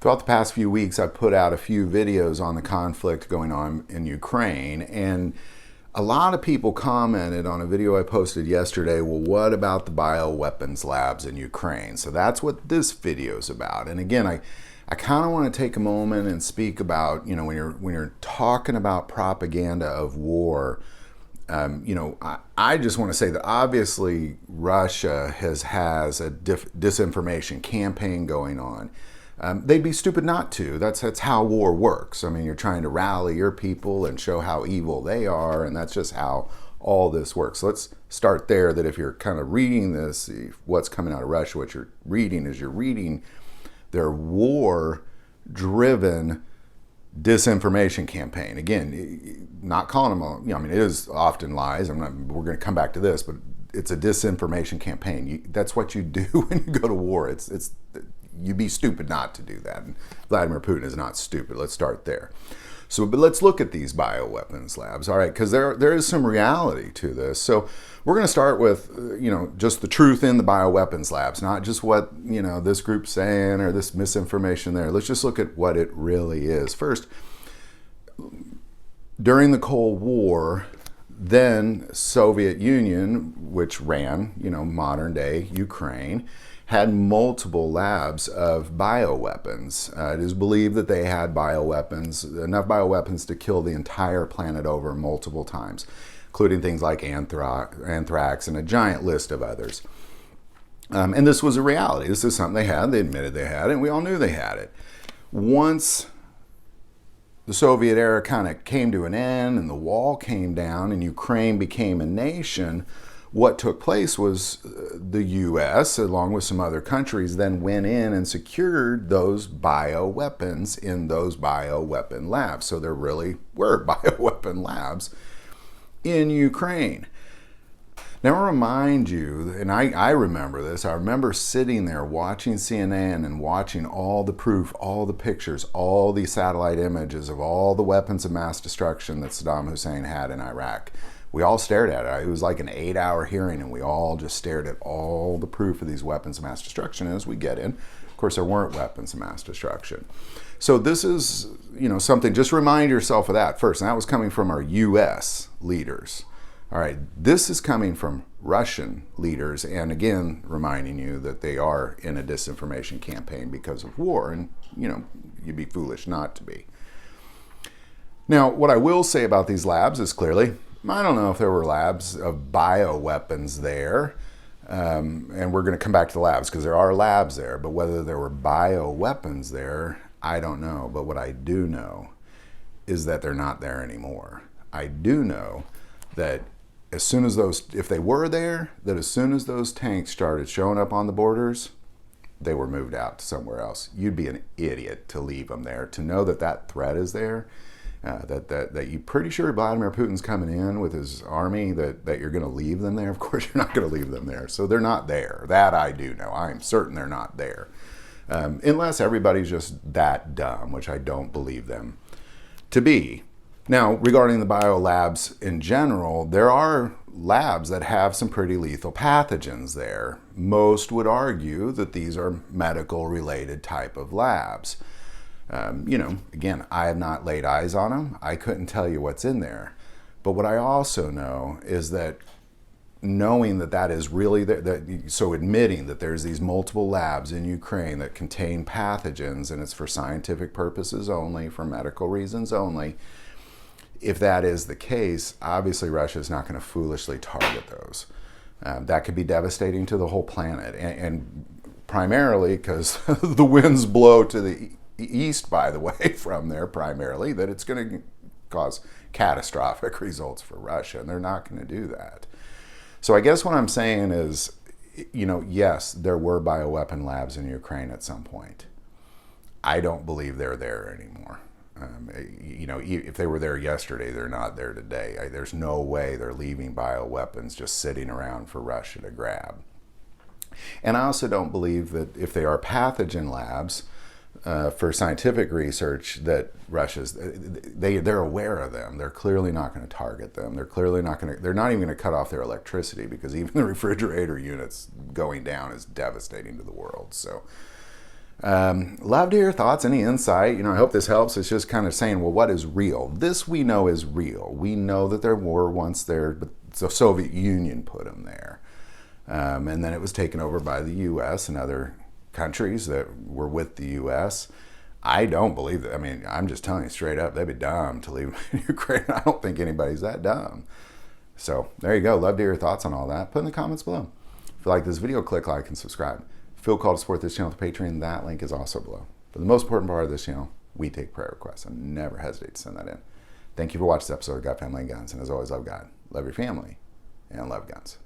Throughout the past few weeks, I've put out a few videos on the conflict going on in Ukraine, and a lot of people commented on a video I posted yesterday, well, what about the bioweapons labs in Ukraine? So that's what this video is about. And again, I kind of want to take a moment and speak about, when you're talking about propaganda of war, I just want to say that obviously Russia has a disinformation campaign going on. They'd be stupid not to. That's how war works. I mean, you're trying to rally your people and show how evil they are, and that's just how all this works. So let's start there, that if you're kind of reading this, what's coming out of Russia, what you're reading is you're reading their war-driven disinformation campaign. Again, not calling them, it is often lies. We're going to come back to this, but it's a disinformation campaign. That's what you do when you go to war. You'd be stupid not to do that. And Vladimir Putin is not stupid. Let's start there. So, but let's look at these bioweapons labs, all right? Because there is some reality to this. So we're going to start with, just the truth in the bioweapons labs, not just what, this group's saying or this misinformation there. Let's just look at what it really is. First, during the Cold War, then Soviet Union, which ran, modern day Ukraine, had multiple labs of bioweapons. It is believed that they had enough bioweapons to kill the entire planet over multiple times, including things like anthrax and a giant list of others. And this was a reality. This is something they had. They admitted they had it, and we all knew they had it. Once the Soviet era kind of came to an end and the wall came down and Ukraine became a nation, what took place was the U.S., along with some other countries, then went in and secured those bioweapons in those bioweapon labs. So there really were bioweapon labs in Ukraine. Now, I remind you, and I remember this, I remember sitting there watching CNN and watching all the proof, all the pictures, all the satellite images of all the weapons of mass destruction that Saddam Hussein had in Iraq. We all stared at it. It was like an 8-hour hearing, and we all just stared at all the proof of these weapons of mass destruction. And as we get in, of course, there weren't weapons of mass destruction. So this is, something, just remind yourself of that first. And that was coming from our U.S. leaders. All right, this is coming from Russian leaders, and again, reminding you that they are in a disinformation campaign because of war, and, you'd be foolish not to be. Now, what I will say about these labs is clearly, I don't know if there were labs of bioweapons there, and we're going to come back to the labs because there are labs there, but whether there were bioweapons there, I don't know. But what I do know is that they're not there anymore. I do know that if they were there, that as soon as those tanks started showing up on the borders, they were moved out to somewhere else. You'd be an idiot to leave them there. To know that threat is there, that you're pretty sure Vladimir Putin's coming in with his army, that you're going to leave them there. Of course, you're not going to leave them there. So they're not there. That I do know. I am certain they're not there. Unless everybody's just that dumb, which I don't believe them to be. Now, regarding the biolabs in general, there are labs that have some pretty lethal pathogens there. Most would argue that these are medical-related type of labs. Again, I have not laid eyes on them. I couldn't tell you what's in there. But what I also know is that knowing that is really, so admitting that there's these multiple labs in Ukraine that contain pathogens, and it's for scientific purposes only, for medical reasons only, if that is the case, obviously Russia is not going to foolishly target those. That could be devastating to the whole planet, and primarily because the winds blow to the east, by the way, from there primarily, that it's going to cause catastrophic results for Russia, and they're not going to do that. So I guess what I'm saying is, yes, there were bioweapon labs in Ukraine at some point. I don't believe they're there anymore. If they were there yesterday, they're not there today. There's no way they're leaving bioweapons just sitting around for Russia to grab. And I also don't believe that if they are pathogen labs for scientific research, that they're aware of them. They're clearly not going to target them. They're not even going to cut off their electricity, because even the refrigerator units going down is devastating to the world. So Love to hear your thoughts, any insight. I hope this helps. It's just kind of saying, well, what is real? This we know is real. We know that there were once there, but the Soviet Union put them there. And then it was taken over by the U.S. and other countries that were with the U.S. I don't believe that. I mean, I'm just telling you straight up, they'd be dumb to leave Ukraine. I don't think anybody's that dumb. So there you go. Love to hear your thoughts on all that. Put in the comments below. If you like this video, click like and subscribe. Feel called to support this channel with Patreon. That link is also below. But the most important part of this channel, we take prayer requests, and never hesitate to send that in. Thank you for watching this episode of God, Family, and Guns. And as always, love God, love your family, and love guns.